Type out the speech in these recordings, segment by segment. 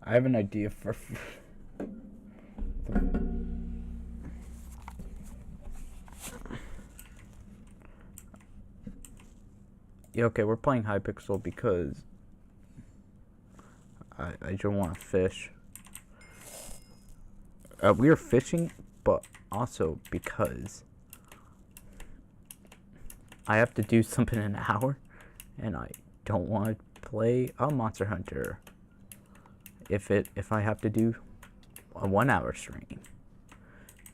I have an idea for. Yeah, okay, we're playing hypixel because I don't want to fish. We are fishing, but also because I have to do something in an hour, and I don't want to play a Monster Hunter if I have to do a 1 hour stream,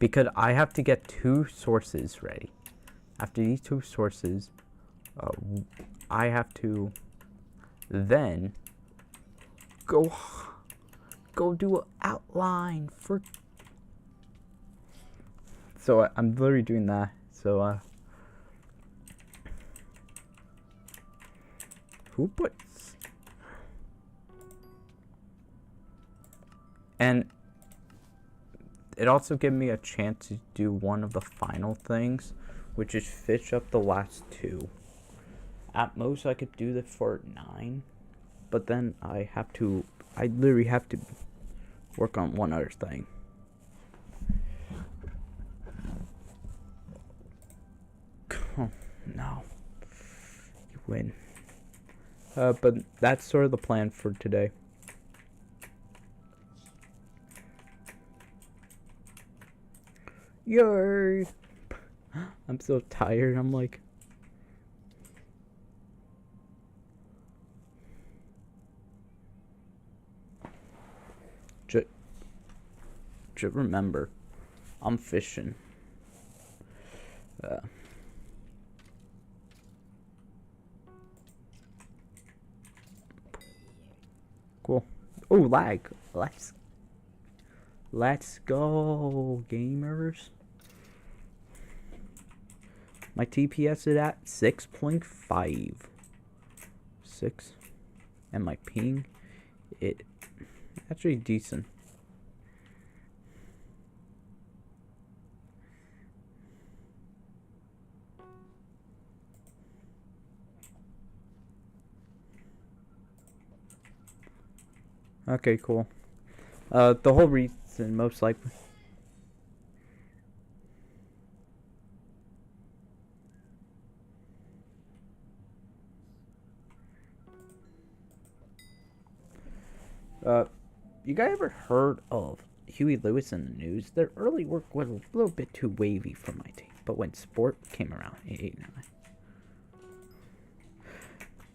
because I have to get 2 sources ready. After these 2 sources, I have to then go do an outline for. So I'm literally doing that. So who puts? And it also gave me a chance to do one of the final things, which is fish up the last 2. At most, I could do this for 9, but then I literally have to work on one other thing. Oh, no. You win. But that's sort of the plan for today. Yay! I'm so tired. I'm like... Just remember, I'm fishing. Cool. Oh, lag. Let's go, gamers. My TPS is at 6.5. 6. And my ping, it actually decent. Okay, cool. The whole reason, most likely. You guys ever heard of Huey Lewis in the News? Their early work was a little bit too wavy for my taste, but when sport came around in '89.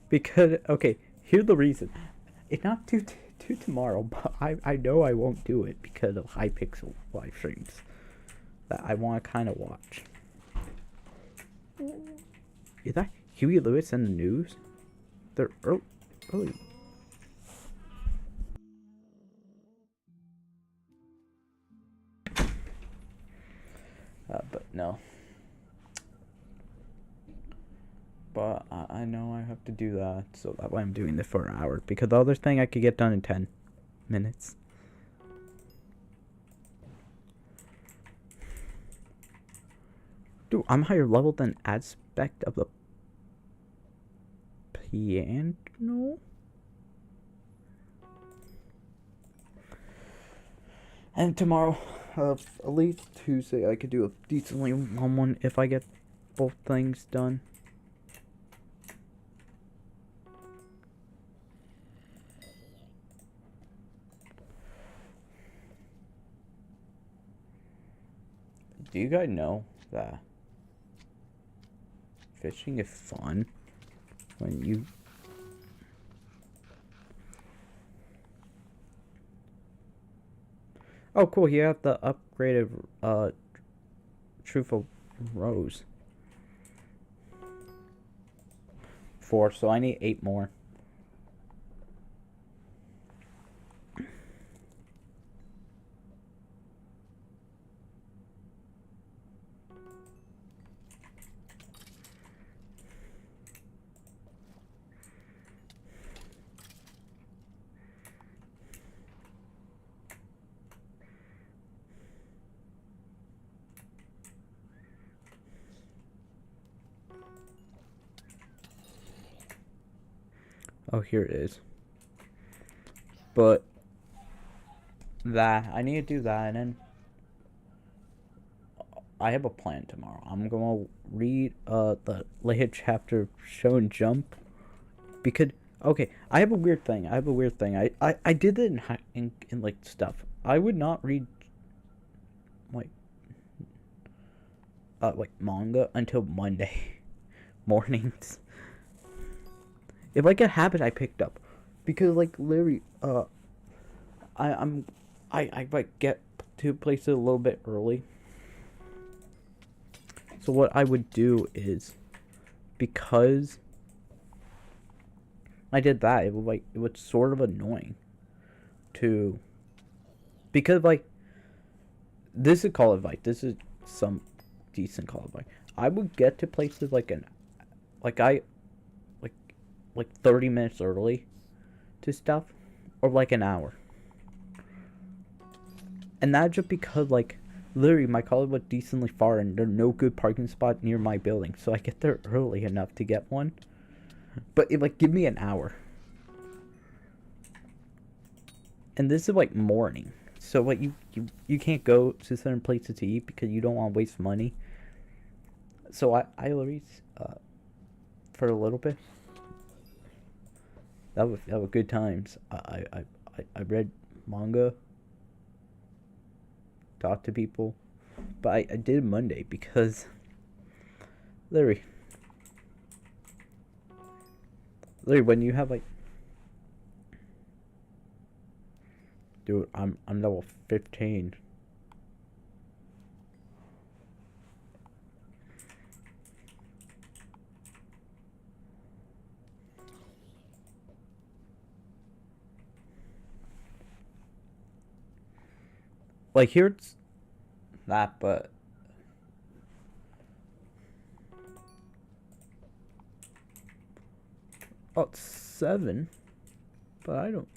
Because, okay, here's the reason. It's not due tomorrow, but I know I won't do it because of hypixel live streams that I want to kind of watch. Is that Huey Lewis in the News? They're early. But no. But I know I have to do that, so that's why I'm doing this for an hour. Because the other thing I could get done in 10 minutes. Dude, I'm higher level than aspect of the piano. And tomorrow, at least Tuesday, I could do a decently long one if I get both things done. Do you guys know that fishing is fun when you... Oh, cool. You have the upgraded truthful rose. 4, so I need 8 more. Oh, here it is. But that. I need to do that, and then I have a plan tomorrow. I'm gonna read the latest chapter of Show and Jump because okay, I have a weird thing. I did it in like stuff. I would not read like like manga until Monday mornings. It's like a habit I picked up because like literally I like get to places a little bit early. So what I would do is, because I did that, it was sort of annoying to, because like this is Call of Life. This is some decent Call of Life. I would get to places like like 30 minutes early to stuff, or like an hour, and that's just because like literally my college was decently far and there's no good parking spot near my building, so I get there early enough to get one. But it like give me an hour. And this is like morning. So like you can't go to certain places to eat because you don't want to waste money. So I literally for a little bit. That was good times. I read manga, talk to people, but I did Monday because literally when you have like, dude, I'm level 15. Like here it's that, but oh, it's 7, but I don't.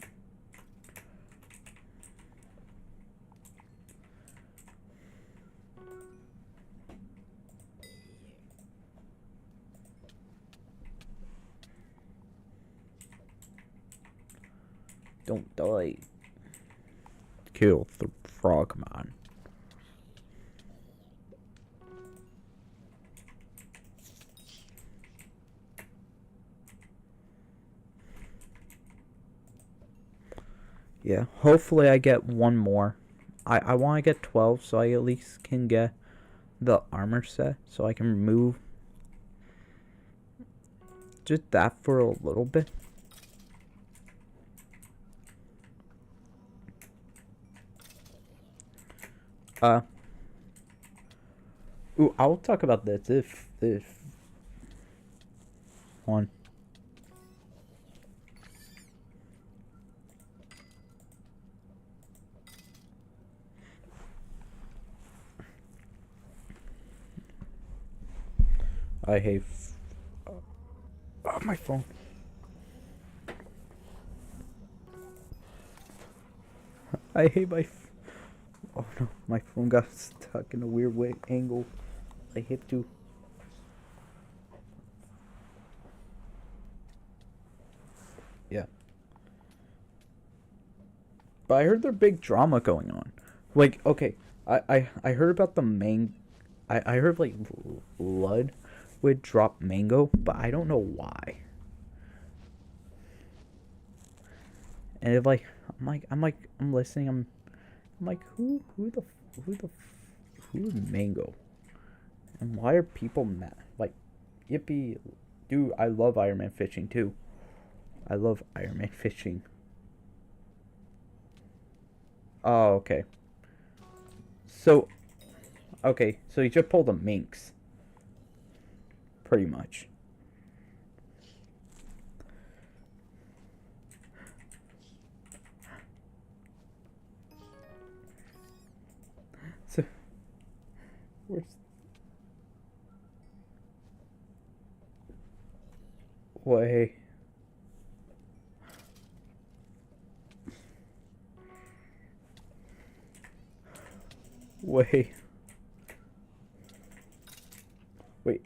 Don't die. Kill the frogman. Yeah, hopefully I get one more. I want to get 12 so I at least can get the armor set so I can remove just that for a little bit. Ooh, I'll talk about this if one. I hate my phone. I hate my oh no, my phone got stuck in a weird way angle. I hit to. Yeah. But I heard there's big drama going on. Like, okay, I heard about the I heard like Lud would drop mango, but I don't know why. And if like I'm listening, I'm like who is mango? And why are people mad? Like, yippee, dude, I love Iron Man fishing too. I love Iron Man fishing. Oh, okay. So, okay, so you just pulled a minx. Pretty much. So, where's... Way. Wait. Wait.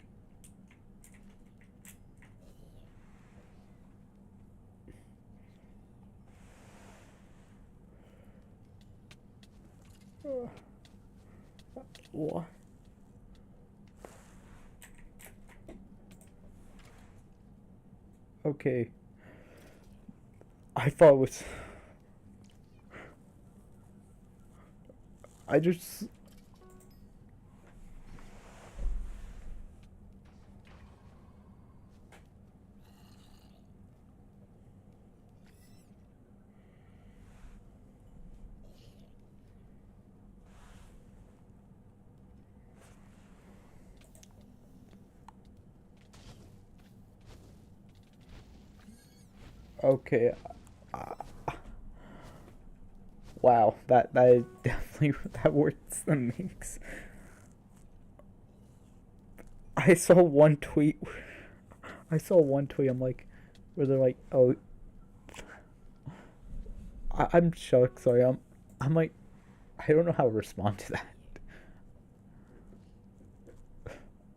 What? Okay. I thought it was... I just... Okay. Uh, wow, that is definitely that worse than Minx. I saw one tweet. I saw one tweet. I'm like, where they're like, "Oh, I'm shocked." Sorry, I'm like, I don't know how to respond to that.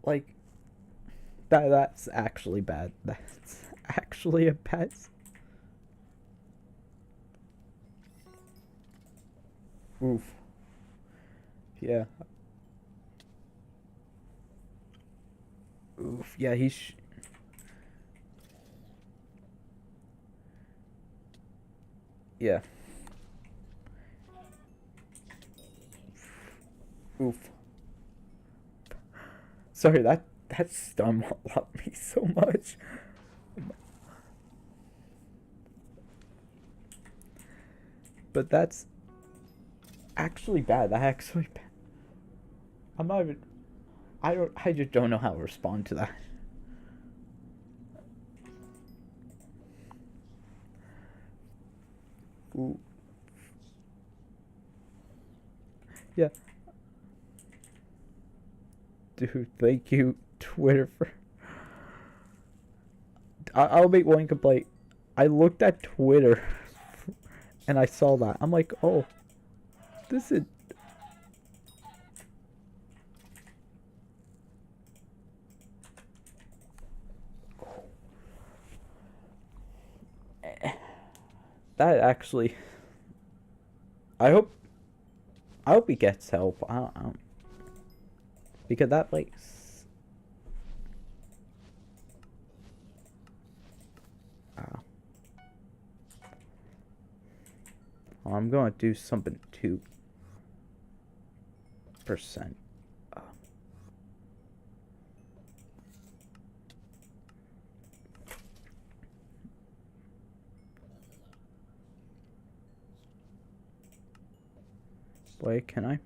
Like, that's actually bad. That's actually a bad. Oof. Yeah. Oof. Yeah, he's. Yeah. Oof. Sorry, that stun walled me so much. But that's actually bad. That actually bad. I'm not even. I just don't know how to respond to that. Ooh. Yeah. Dude, thank you, Twitter, for. I'll make one complaint. I looked at Twitter and I saw that. I'm like, oh, this is. That actually. I hope. I hope he gets help. I don't, because that like. Uh, I'm gonna do something 2%. Wait, can I?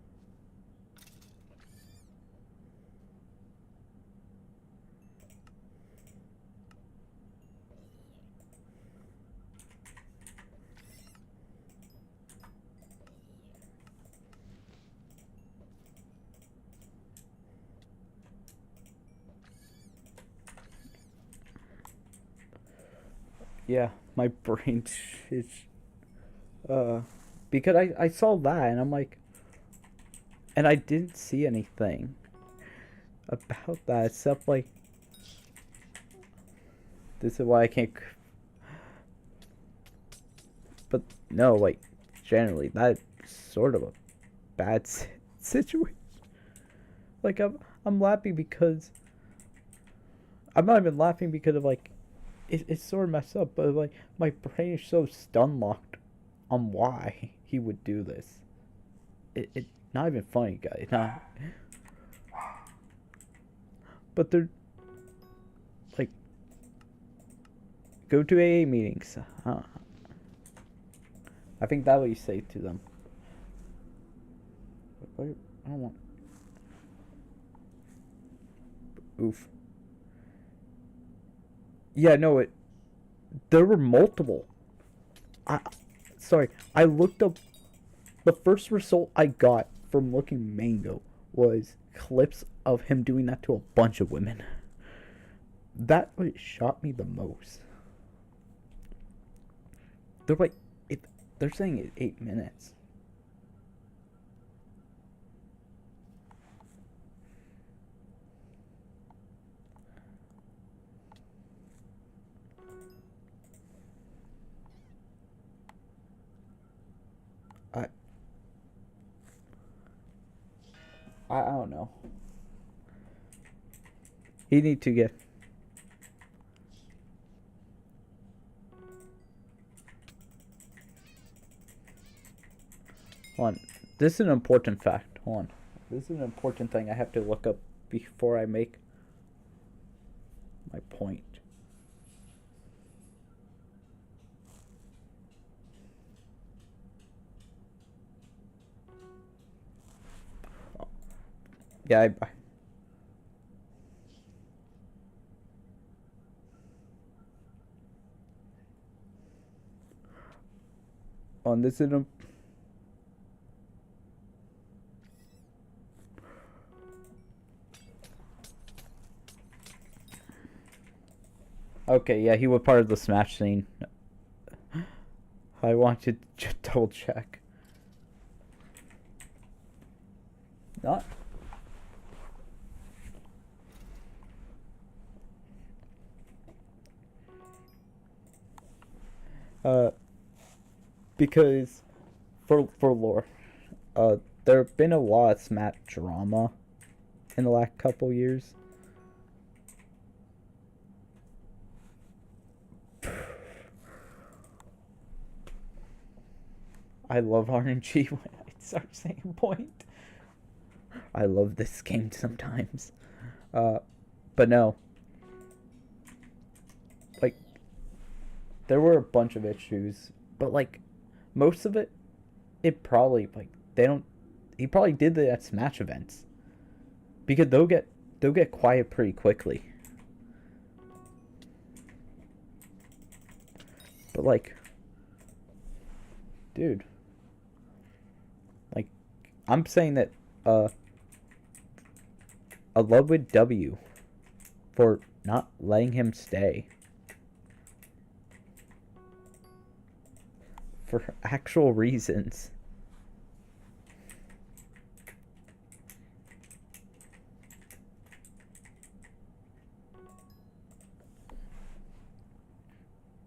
Yeah, my brain is. Because I saw that and I'm like. And I didn't see anything about that except like. This is why I can't. But no, like, generally, that's sort of a bad situation. Like, I'm laughing because. I'm not even laughing because of like. It's sort of messed up, but like, my brain is so stun locked on why he would do this. It not even funny, guys. Not. But they're like, go to AA meetings. I think that's what you say to them. I don't want. Oof. Yeah, no, there were multiple. Sorry, I looked up. The first result I got from looking Mango was clips of him doing that to a bunch of women. That what shot me the most. They're like, they're saying it's 8 minutes. I I don't know. He need to get. Hold on. This is an important fact. Hold on. This is an important thing I have to look up before I make my point. Yeah, on this is okay, yeah, he was part of the Smash scene. I want to double check. Not. Because for lore, there have been a lot of Smash drama in the last couple years. I love RNG when I start saying point. I love this game sometimes. But no. Like, there were a bunch of issues, but like, most of it, probably, like, he probably did that at Smash events. Because they'll get quiet pretty quickly. But like, dude. Like, I'm saying that, a Ludwig W for not letting him stay. For actual reasons.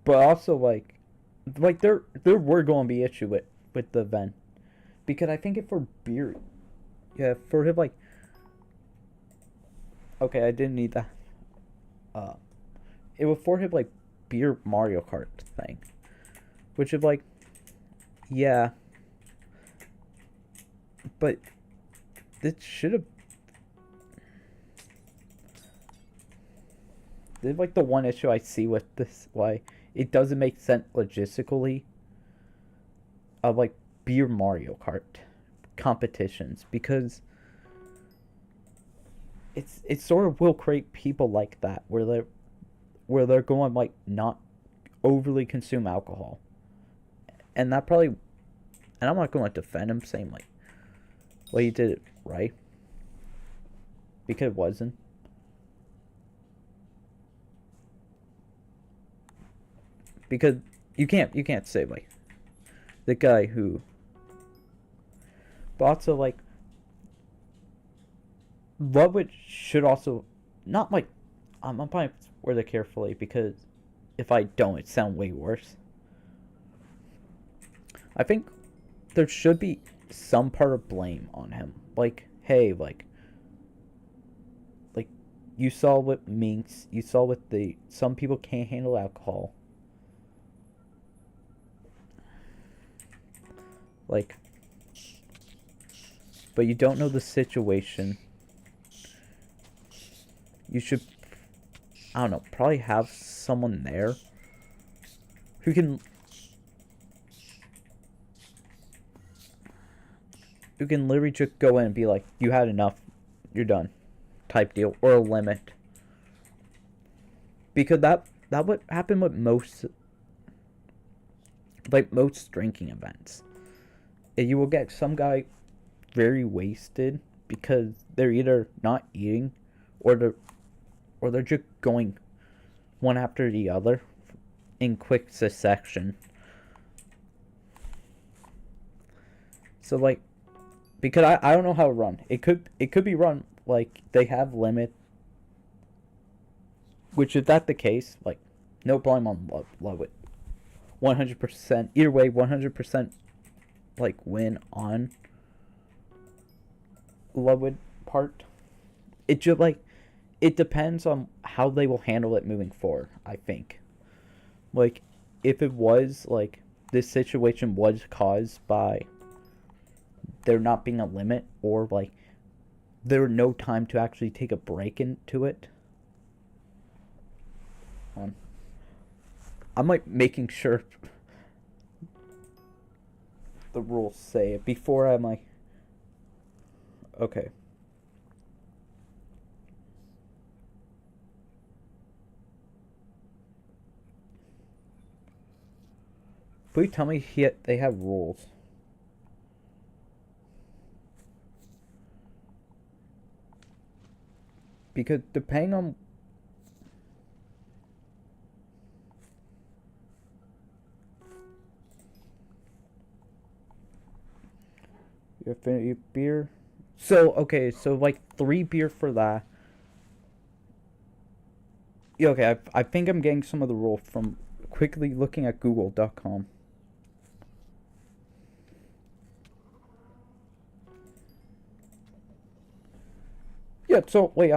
But also, like there were going to be issue with the event. Because I think for beer, yeah, for him, like, okay, I didn't need that. It was for him, like, beer Mario Kart thing. Which is, like, yeah. But this should have. This is, like, the one issue I see with this. Why it doesn't make sense logistically of, like, beer Mario Kart competitions. Because it sort of will create people like that where they're going, like, not overly consume alcohol, and that probably, and I'm not going to defend him saying, like, well, he did it right, because it wasn't. Because you can't say, like, the guy who, but also, like, Ludwig should also not, like, I'm probably word it carefully, because if I don't, it sounds way worse. I think there should be some part of blame on him. Like, hey, like you saw with Minx, you saw with some people can't handle alcohol. Like, but you don't know the situation. You should, I don't know, probably have someone there who can literally just go in and be like, you had enough, you're done, type deal, or a limit. Because that would happen with most drinking events. You will get some guy very wasted because they're either not eating or they're just going one after the other in quick succession. So, like, because I don't know how to run. It could be run like they have limit, which if that's the case, like, no blame on love it. 100%. Either way, 100%, like, win on Ludwig part, it just like it depends on how they will handle it moving forward, I think. Like, if it was like this situation was caused by there not being a limit, or like there no time to actually take a break into it. I'm like making sure the rules say it before I'm like, okay. Please tell me they have rules. Because depending on your affinity beer. So, okay, so like 3 beer for that. Yeah, okay, I think I'm getting some of the rules from quickly looking at google.com. Yeah, so wait,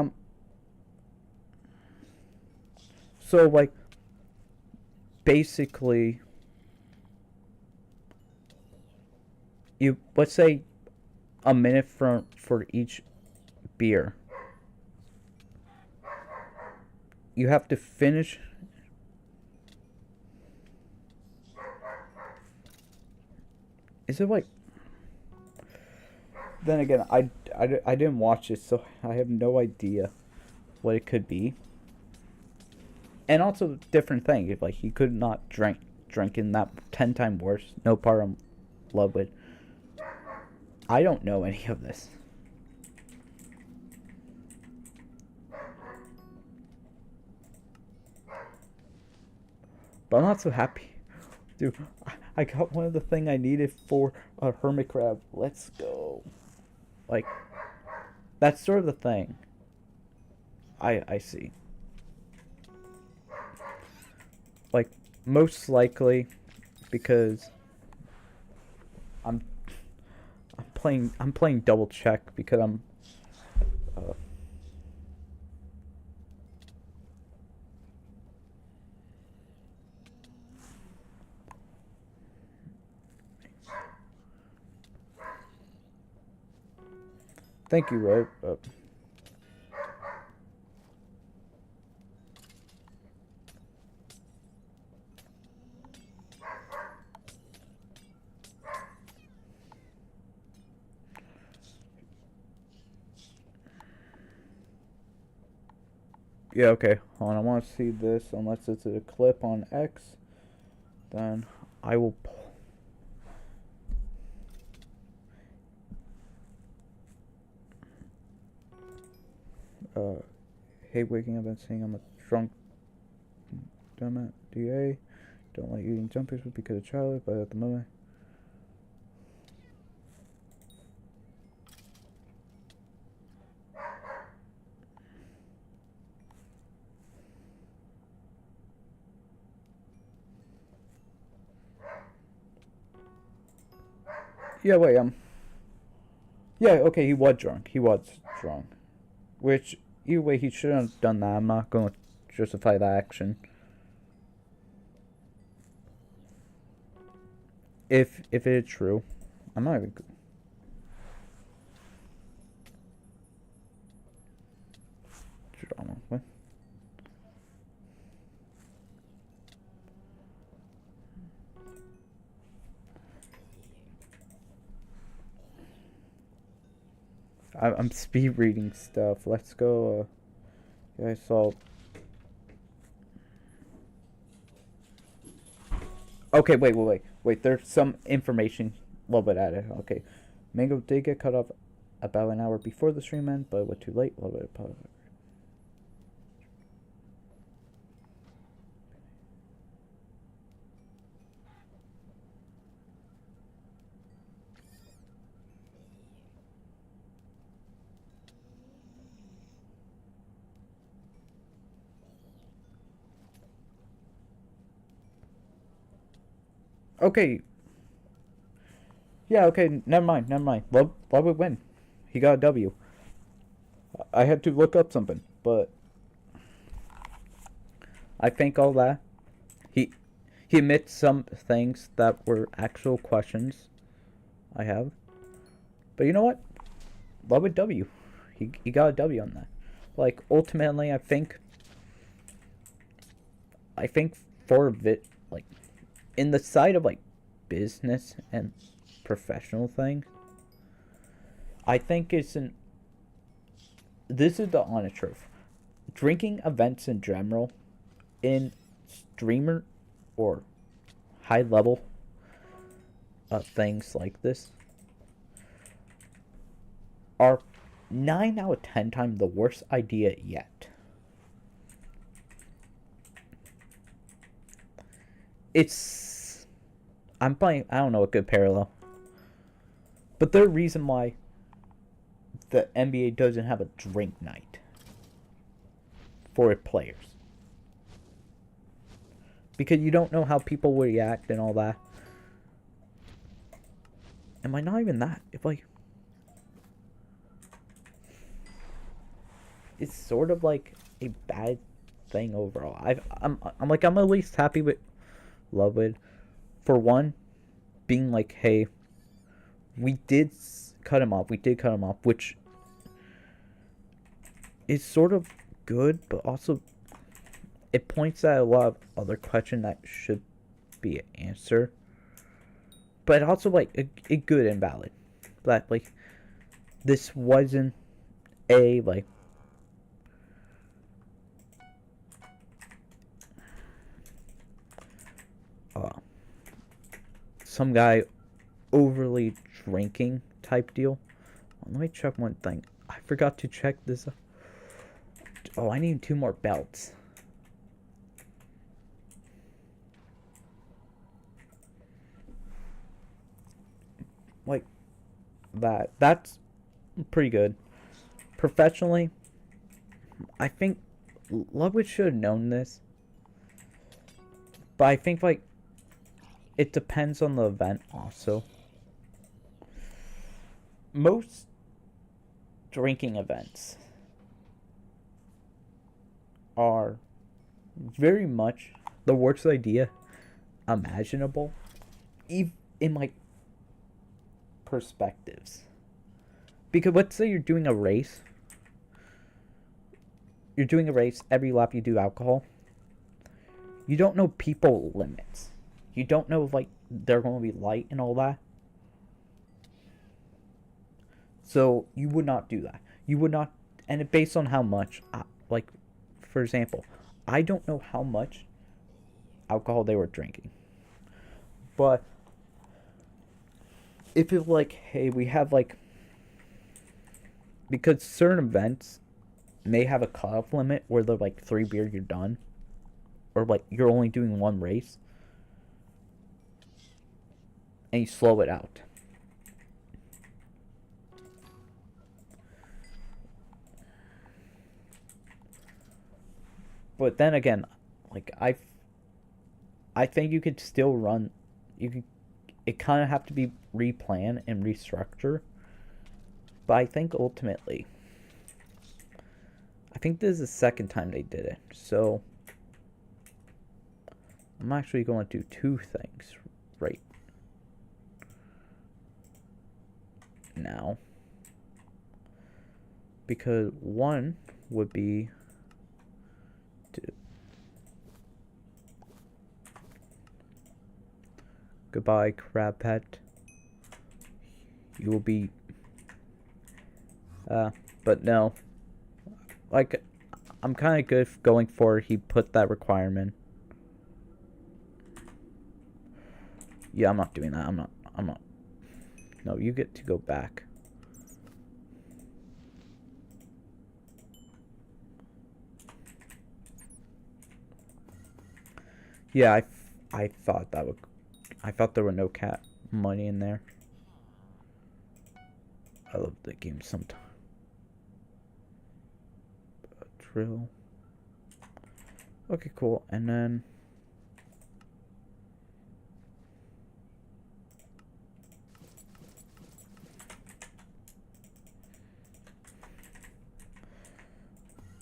so like basically you, let's say a minute for each beer. You have to finish. Is it like? Then again, I didn't watch it, so I have no idea what it could be. And also, different thing. If like he could not drinking that 10 times worse. No part I'm love with. I don't know any of this. But I'm not so happy. Dude, I got one of the thing I needed for a hermit crab. Let's go. Like, that's sort of the thing. I see. Like, most likely because I'm playing double check because I'm thank you, Ray. Yeah, okay. Hold on, I want to see this. Unless it's a clip on X, then I will. Hate waking up and saying I'm a drunk dumbass DA. Don't like eating jumpers because of childhood, but at the moment. Yeah, wait, yeah, okay, he was drunk. He was drunk. Which, either way, he shouldn't have done that. I'm not going to justify that action. If it is true. I'm not even... Drama. What? I'm speed reading stuff. Let's go. Yeah, I saw. Okay, wait. There's some information a little bit added. Okay, Mango did get cut off about an hour before the stream ended, but it was too late. A little bit of okay. Yeah, okay, never mind. Love would win. He got a W. I had to look up something, but I think all that he he admits some things that were actual questions I have. But you know what? Love a W. He got a W on that. Like ultimately, I think for like in the side of like business and professional things, I think this is the honest truth. Drinking events in general, in streamer or high level things like this, are 9 out of 10 times the worst idea yet. I'm playing, I don't know a good parallel, but the reason why the NBA doesn't have a drink night for players, because you don't know how people will react and all that. Am I not even that? It's sort of like a bad thing overall. I'm at least happy with Lovewood for one being like, hey, we did cut him off. We did cut him off, which is sort of good, but also it points at a lot of other questions that should be answered. But also like a good and valid. That like this wasn't a like some guy overly drinking type deal. Let me check one thing. I forgot to check this. Oh, I need 2 more belts. Like that. That's pretty good. Professionally, I think Ludwig should have known this. But I think like it depends on the event also. Most drinking events are very much the worst idea imaginable, even in like perspectives. Because let's say you're doing a race. You're doing a race, every lap you do alcohol. You don't know people limits. You don't know if like they're going to be light and all that. So you would not do that. You would not, and based on how much, like, for example, I don't know how much alcohol they were drinking. But if it's like, hey, we have like, because certain events may have a cutoff limit where they're like 3 beers you're done, or like you're only doing 1 race, and you slow it out. But then again, like I think you could still run. It kind of have to be replan and restructure. But I think ultimately, I think this is the second time they did it. So I'm actually going to do 2 things right now. Because one would be to goodbye, crab pet. You will be but no. Like I'm kind of good going for he put that requirement. Yeah, I'm not doing that. I'm not. No, you get to go back. Yeah, I thought that would. I thought there were no cat money in there. I love the game sometimes. Drill. Okay, cool. And then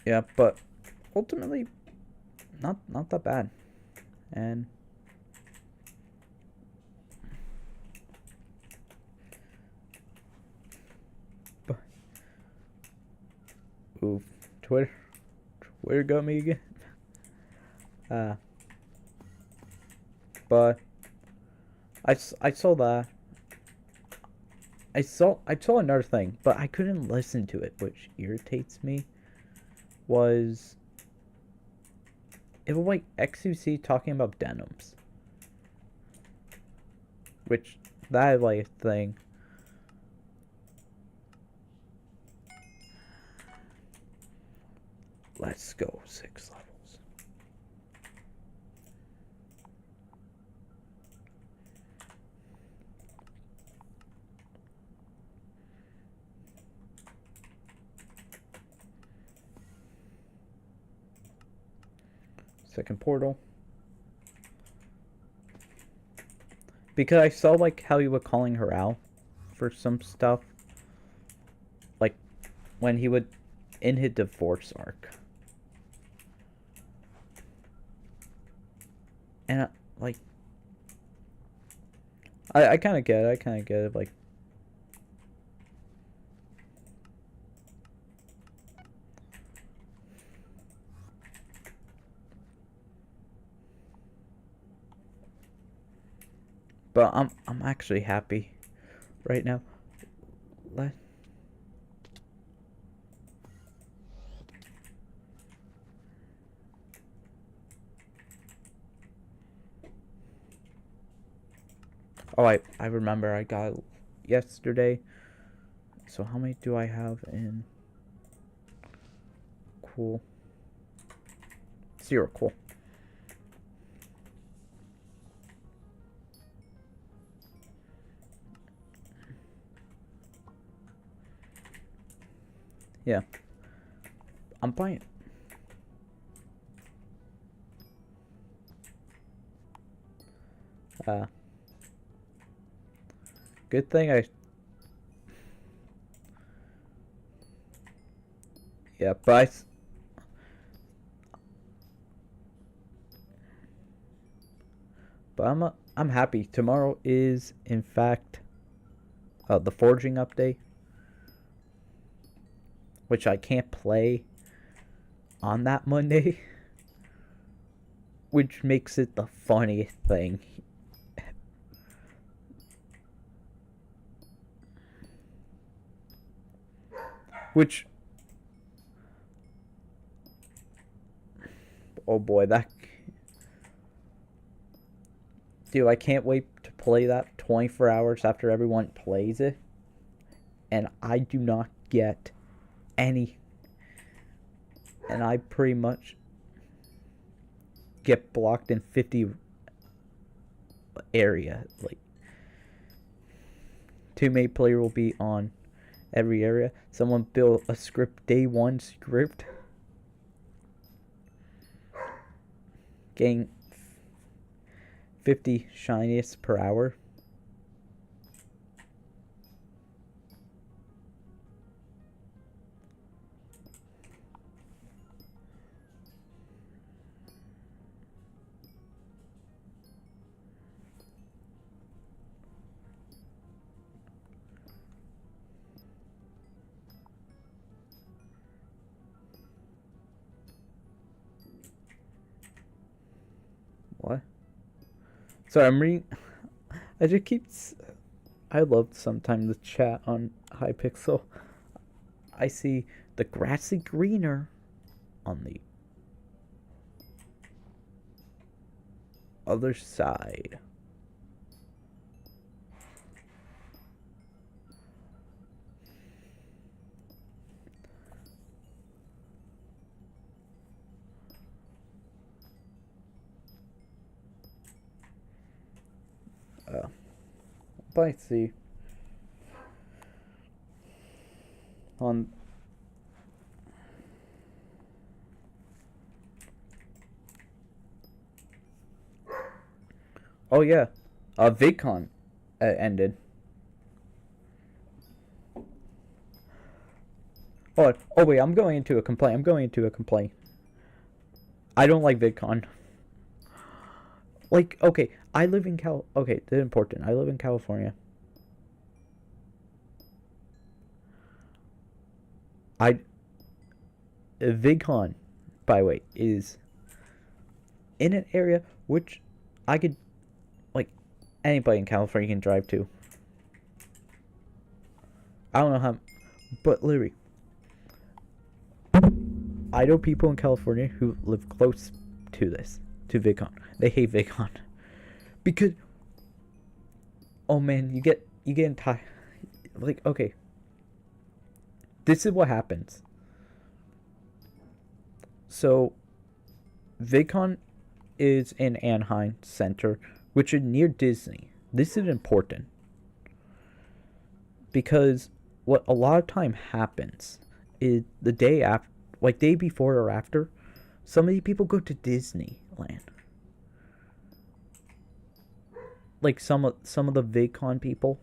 Yeah, but ultimately, not that bad. And but ooh, Twitter got me again. But I saw that. I saw another thing, but I couldn't listen to it, which irritates me. Was it was like XUC talking about denims, which that like thing. Let's go 6 levels. Second portal. Because I saw like how you were calling her out for some stuff. Like when he would in his divorce arc. And like I kind of get it, like but I'm actually happy right now. Oh, I remember I got it yesterday. So how many do I have in? Cool. 0, cool. Yeah. I'm buying. Good thing I. Yeah, but I'm happy. Tomorrow is in fact the forging update, which I can't play on that Monday, which makes it the funniest thing. Which, oh boy, that, dude, I can't wait to play that 24 hours after everyone plays it, and I do not get any, and I pretty much get blocked in 50 area. Like, teammate player will be on every area. Someone built a script, day 1 script, getting 50 shiniest per hour. What? Sorry, I'm reading. I just keep. I love sometimes the chat on Hypixel. I see the grassy greener on the other side. But I see on oh yeah, VidCon ended. Oh wait, I'm going into a complaint. I don't like VidCon. Like, okay, I live in Okay, this is important. I live in California. VidCon, by the way, is in an area which I could, like, anybody in California can drive to. I don't know how, but literally, I know people in California who live close to VidCon. They hate VidCon because, oh man, you get entire, like, okay, this is what happens. So, VidCon is in Anaheim Center, which is near Disney. This is important because what a lot of time happens is the day after, like day before or after, some of these people go to Disneyland. Like some of the VidCon people,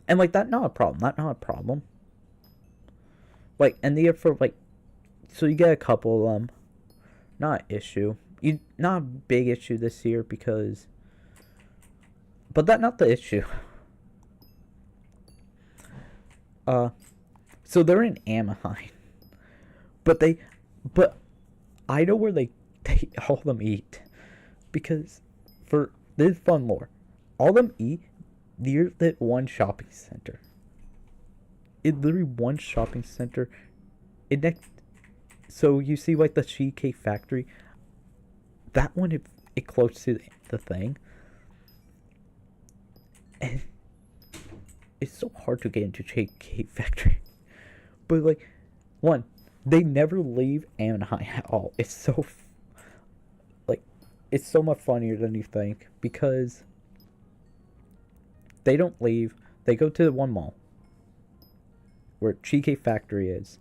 and like that's not a problem. Not a problem. Like, and the for like, so you get a couple of them. Not an issue. Not a big issue this year because, but that's not the issue. So they're in Anaheim, but I know where they all of them eat, because for this fun lore, all of them eat near that one shopping center. It's literally one shopping center. So you see like the Cheesecake Factory, that one it close to the thing, and it's so hard to get into Cheesecake Factory. But like, one, they never leave Anaheim at all. It's so it's so much funnier than you think, because they don't leave. They go to the one mall where Cheesecake Factory is,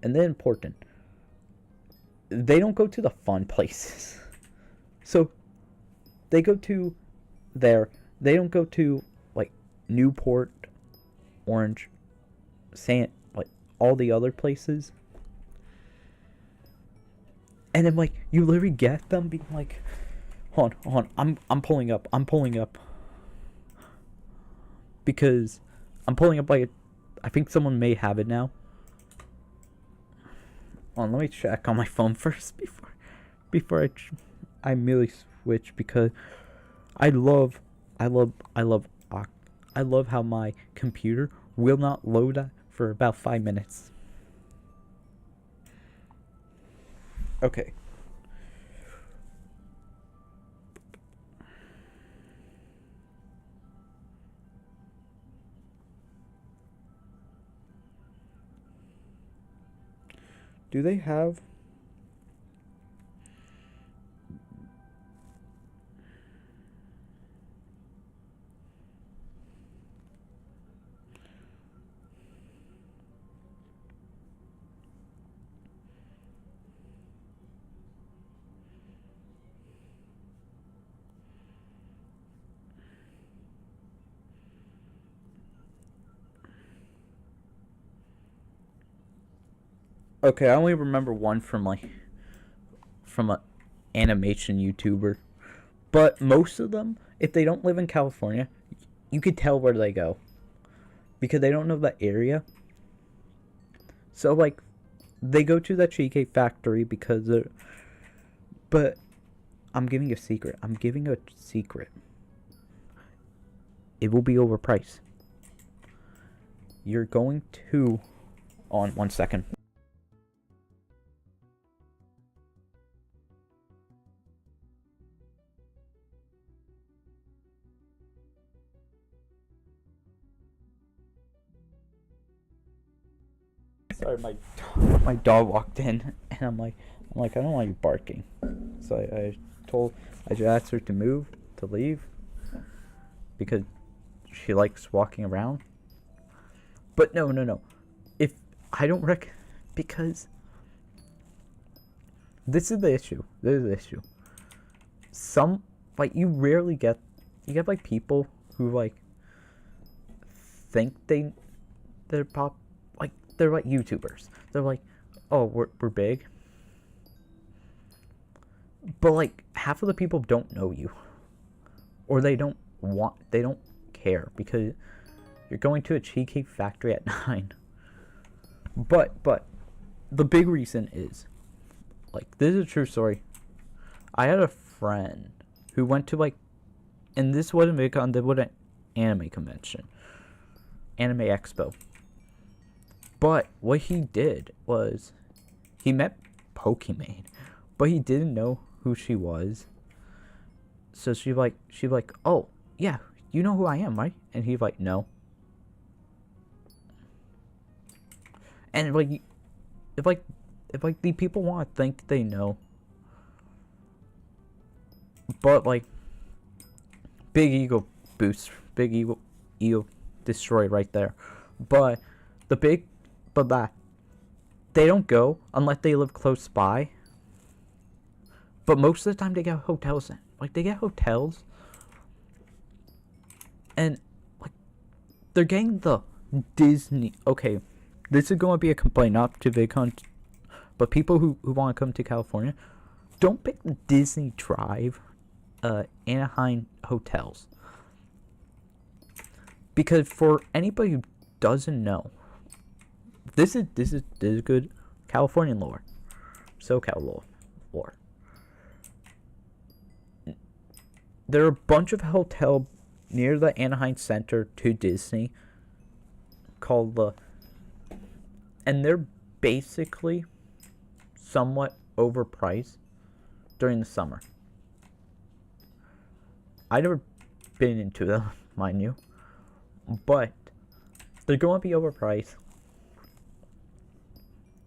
and then important, they don't go to the fun places. So they go to there. They don't go to like Newport, Orange, like all the other places. And then like you literally get them being like, hold on, I'm pulling up. Because I'm pulling up like I think someone may have it now. Hold on, let me check on my phone first before I immediately switch, because I love how my computer will not load that for about 5 minutes. Okay. Do they have Okay, I only remember one from an animation YouTuber. But most of them, if they don't live in California, you could tell where they go, because they don't know the area. So like, they go to the Cheesecake Factory because but I'm giving a secret. It will be overpriced. You're going to, on 1 second. Sorry, my dog walked in, and I'm like I don't want you barking. So I just asked her to leave, because she likes walking around. But no. If I don't because this is the issue. Some, like, you rarely get like people who like think they're they're like YouTubers. They're like, oh, we're big. But like half of the people don't know you. Or they don't care because you're going to a cheesecake factory at 9. But the big reason is, like, this is a true story. I had a friend who went to, like, and this wasn't VidCon, this was an anime convention. Anime Expo. But what he did was, he met Pokimane, but he didn't know who she was. So she like, oh, yeah, you know who I am, right? And he's like, no. And like, if the people want to think they know, but like, big ego boost, big ego destroy right there. But that they don't go unless they live close by. But most of the time they get hotels in. Like, they get hotels, and like, they're getting the Disney. Okay, this is going to be a complaint, not to VidCon, but people who want to come to California, don't pick the Disney Drive, Anaheim hotels. Because for anybody who doesn't know, this is good Californian lore, SoCal lore. There are a bunch of hotels near the Anaheim Center to Disney called and they're basically somewhat overpriced during the summer. I've never been into them, mind you, but they're going to be overpriced.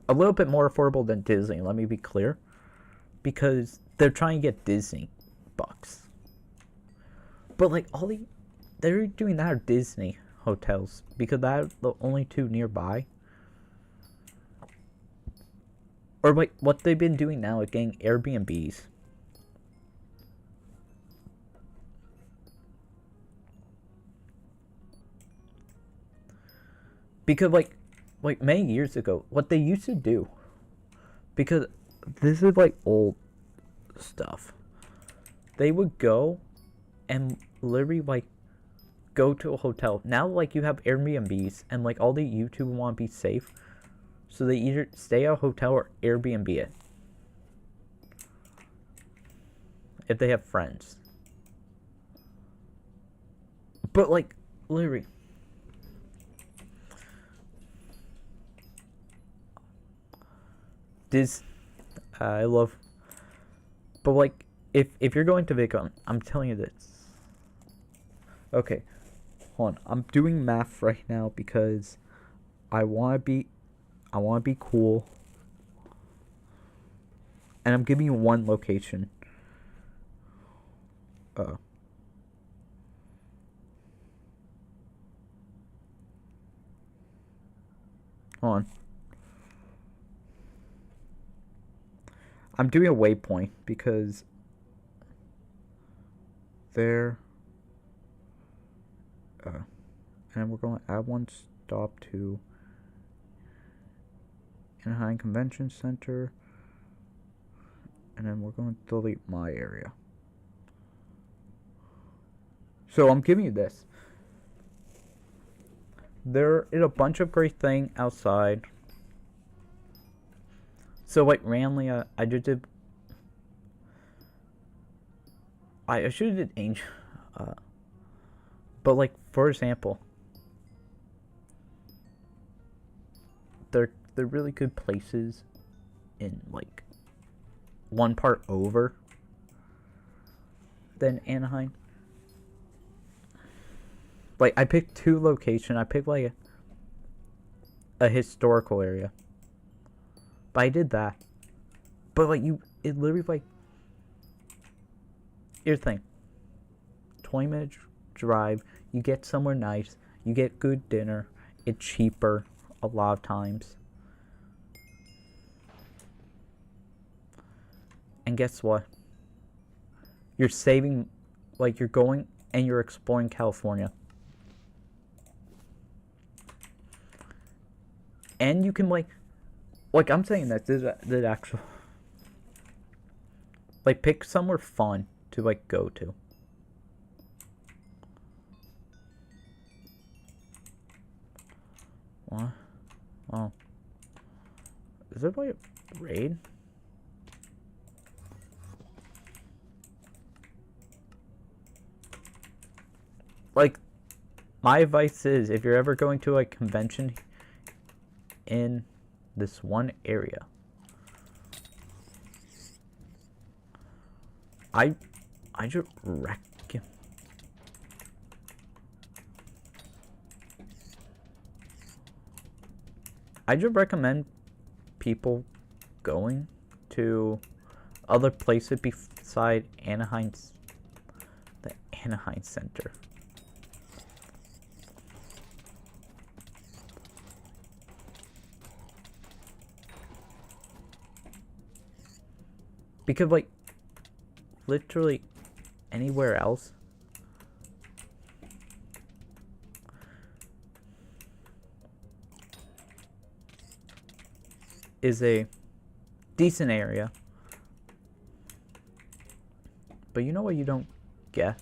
A little bit more affordable than Disney, let me be clear, because they're trying to get Disney bucks. But like, they're doing that at Disney hotels because that's the only two nearby. Or like, what they've been doing now is getting Airbnbs. Because like many years ago, what they used to do, because this is like old stuff, they would go and literally like go to a hotel. Now like you have Airbnbs, and like all the YouTubers want to be safe, so they either stay at a hotel or Airbnb it if they have friends. But like, literally, I love, but like, if you're going to VidCon, I'm telling you this. Okay, hold on. I'm doing math right now because I want to be cool, and I'm giving you one location. Hold on. I'm doing a waypoint because there. And we're going to add one stop to Anaheim Convention Center, and then we're going to delete my area. So I'm giving you this. There is a bunch of great things outside. So like randomly, I just did. I should have did Angel, but like, for example, they're really good places in like one part over than Anaheim. Like, I picked two locations. I picked like a historical area, but I did that. But like, it literally like, here's the thing: 20-minute drive. You get somewhere nice. You get good dinner. It's cheaper a lot of times. And guess what? You're saving, like, you're going and you're exploring California. And you can like I'm saying that the actual like pick somewhere fun to like go to. What? Oh. Is there like a raid? Like, my advice is, if you're ever going to a convention in this one area, I just recommend people going to other places beside Anaheim's, the Anaheim Center. Because like literally anywhere else is a decent area. But you know what you don't get?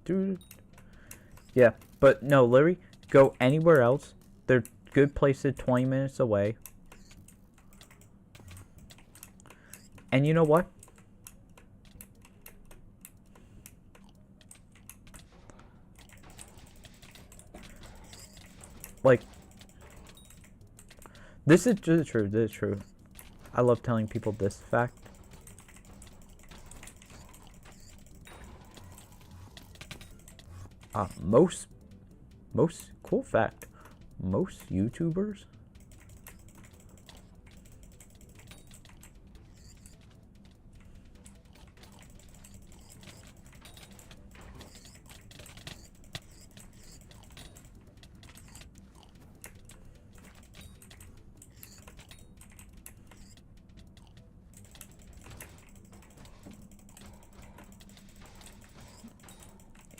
Dude. Yeah, but no, literally, go anywhere else. They're good places 20 minutes away. And you know what? Like, this is true, this is true. I love telling people this fact. Most cool fact, most YouTubers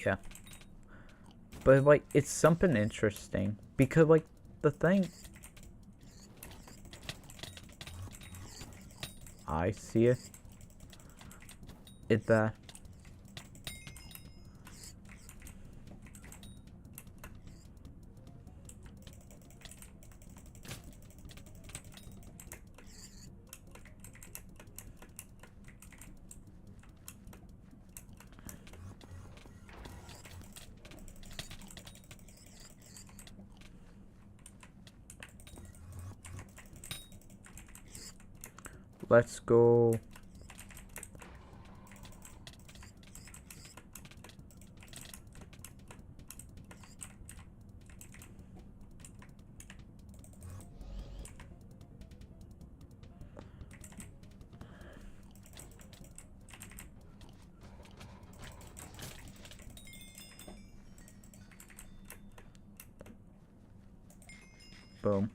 yeah. But like it's something interesting because like the thing I see it is that let's go. Boom.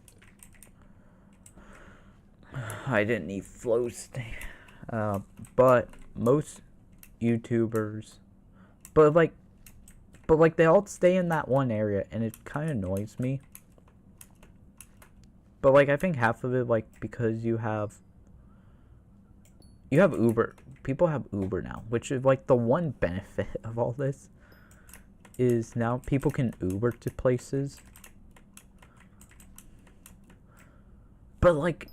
I didn't need flow state. But most YouTubers, but like they all stay in that one area, and it kind of annoys me. But like I think half of it, like because you have Uber, people have Uber now, which is like the one benefit of all this is now people can Uber to places. But like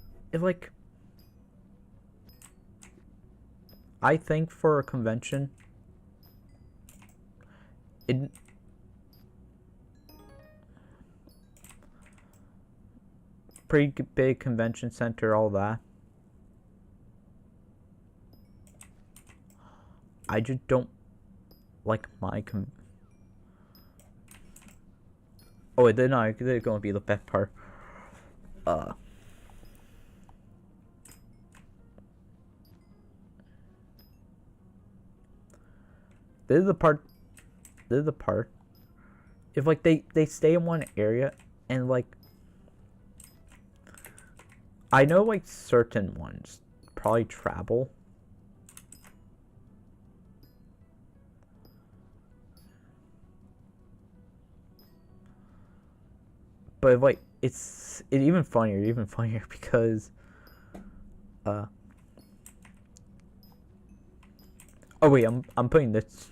I think for a convention, pretty big convention center, all that. I just don't like my oh, wait, they're not. They're gonna be the best part. This is the part. If like they stay in one area and like I know like certain ones probably travel. But like it's even funnier because oh wait, I'm putting this.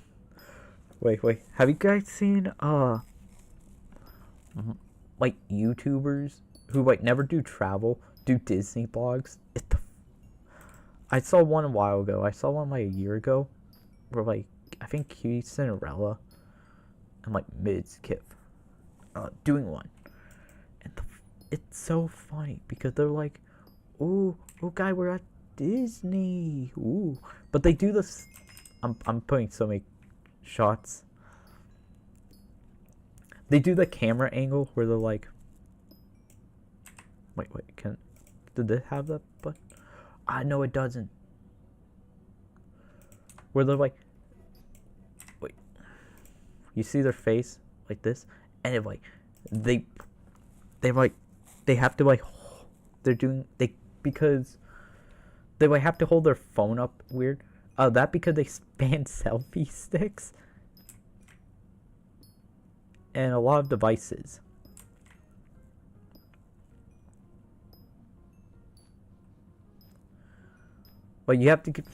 Wait. Have you guys seen like YouTubers who like never do travel, do Disney vlogs? I saw one a while ago. I saw one like a year ago, where like I think Cutie Cinderella and like Midskip doing one, and it's so funny because they're like, "Ooh, guy, we're at Disney." Ooh, but they do this. I'm putting so many shots. They do the camera angle where they're like, wait, did it have that? But no, it doesn't. Where they're like, wait, you see their face like this, and it like they have to like because they like have to hold their phone up weird. That because they span selfie sticks and a lot of devices. But you have to get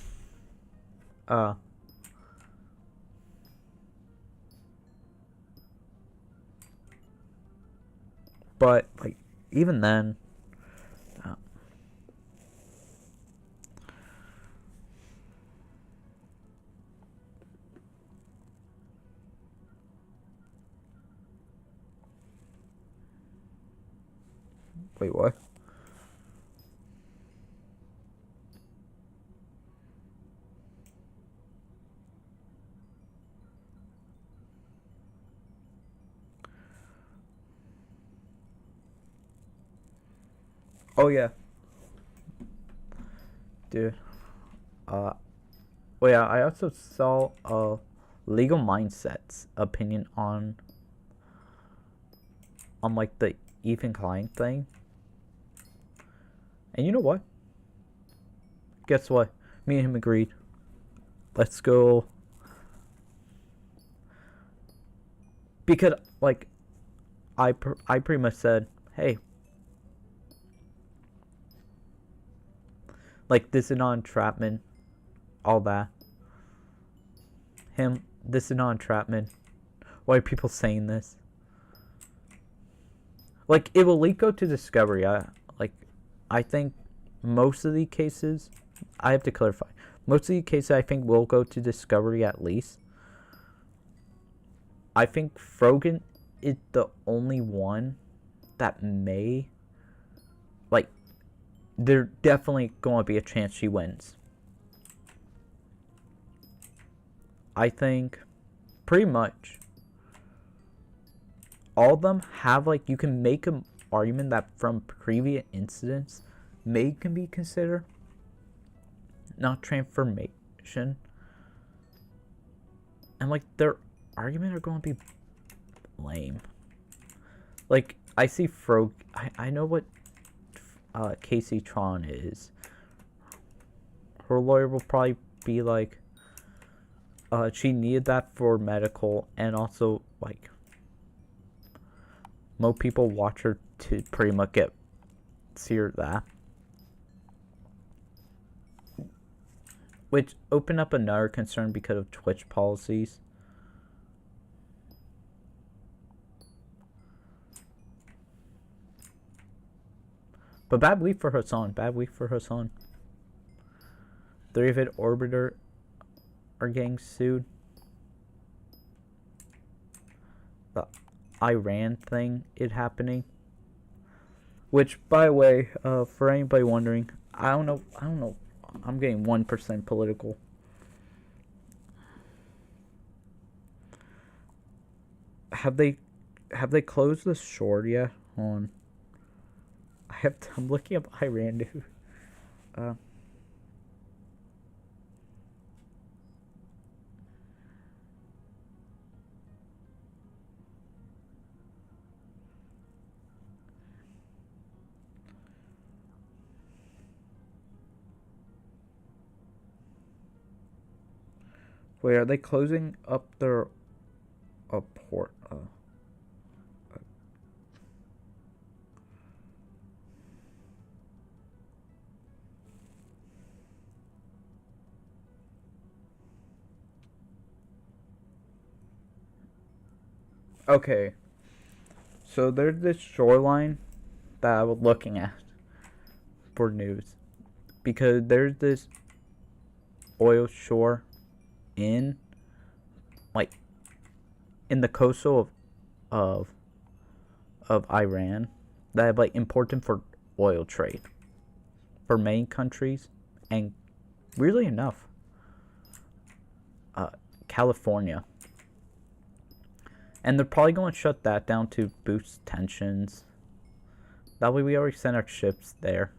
but like even then wait, what? Oh yeah, dude. Well, yeah, I also saw Legal Mindset's opinion on like the Ethan Klein thing. And you know what? Guess what? Me and him agreed. Let's go. Because like I pretty much said, hey, like this is not entrapment, all that. This is not entrapment. Why are people saying this? Like it will leak out to discovery. I think most of the cases, I have to clarify. Most of the cases I think will go to discovery at least. I think Frogan is the only one that may, like, there's definitely going to be a chance she wins. I think pretty much all of them have, like, you can make an argument that from previous incidents can be considered not transformation, and like their argument are going to be lame. Like I see I know what Casey Tron is. Her lawyer will probably be like she needed that for medical, and also like most people watch her to pretty much see her that. Which opened up another concern because of Twitch policies. But bad week for Hassan. Bad week for Hassan. 3 of it Orbiter are getting sued. The Iran thing is happening. Which, by the way, for anybody wondering, I don't know. I'm getting 1% political. Have they closed the short yet on? I'm looking up Iran, dude. Wait, are they closing up their port? Okay, so there's this shoreline that I was looking at for news, because there's this oil shore in in the coastal of Iran that is important for oil trade for many countries, and weirdly enough, California. And they're probably going to shut that down to boost tensions. That way we already sent our ships there.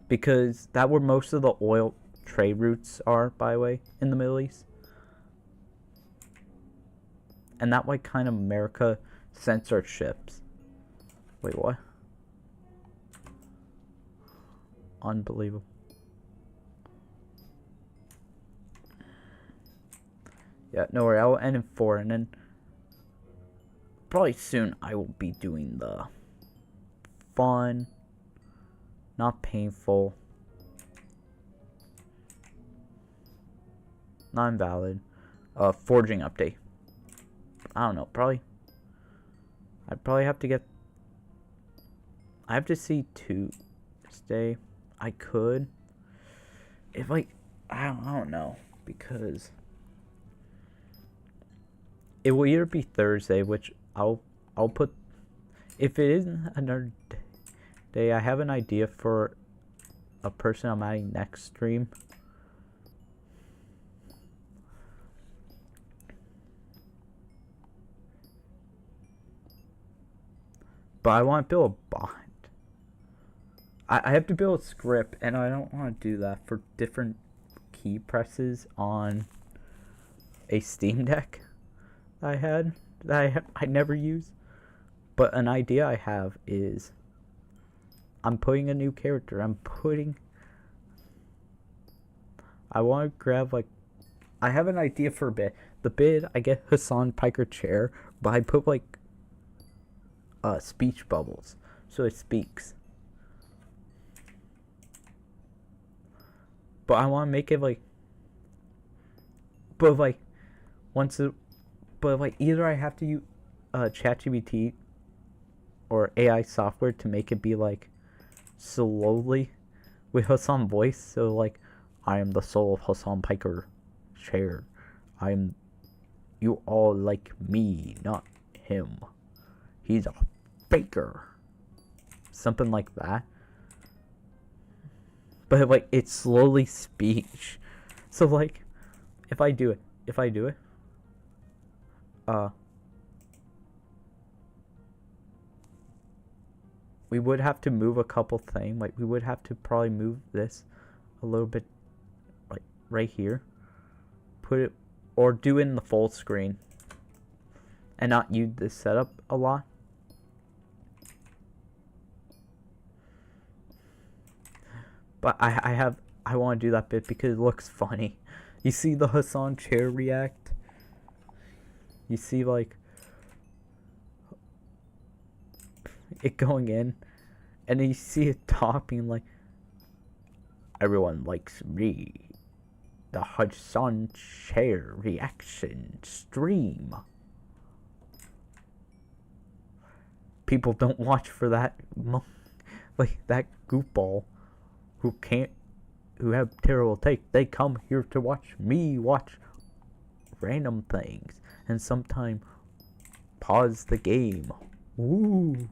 Because that's where most of the oil trade routes are, by the way, in the Middle East. And that way kind of America sends our ships. Wait, what? Unbelievable. Yeah, no worry, I will end in 4, and then probably soon I will be doing the fun, not painful, not invalid, forging update. I don't know, I'd probably have to get, I have to see Tuesday. I could, if I don't know, because it will either be Thursday, which I'll put, if it isn't another day, I have an idea for a person I'm adding next stream. But I want to build a bot. I have to build a script, and I don't want to do that for different key presses on a Steam Deck I had that I never use. But an idea I have is I'm putting a new character. I want to grab, like, I have an idea for a bit. The bid, I get Hassan Piker chair, but I put, like, speech bubbles, so it speaks. But I want to make it, like, either I have to use ChatGPT or AI software to make it be, like, slowly with Hassan voice, so, like, I am the soul of Hassan Piker chair. You all like me, not him. He's a faker. Something like that. But, like, it's slowly speech. So, like, if I do it, we would have to move a couple things. Like, we would have to probably move this a little bit, like, right here. Put it, or do it in the full screen. And not use this setup a lot. But I want to do that bit because it looks funny. You see the Hassan chair react. You see, like, it going in, and then you see it talking like, everyone likes me. The Hassan chair reaction stream. People don't watch for that, like, that goofball. Who have terrible take. They come here to watch me watch random things and sometimes pause the game. Ooh.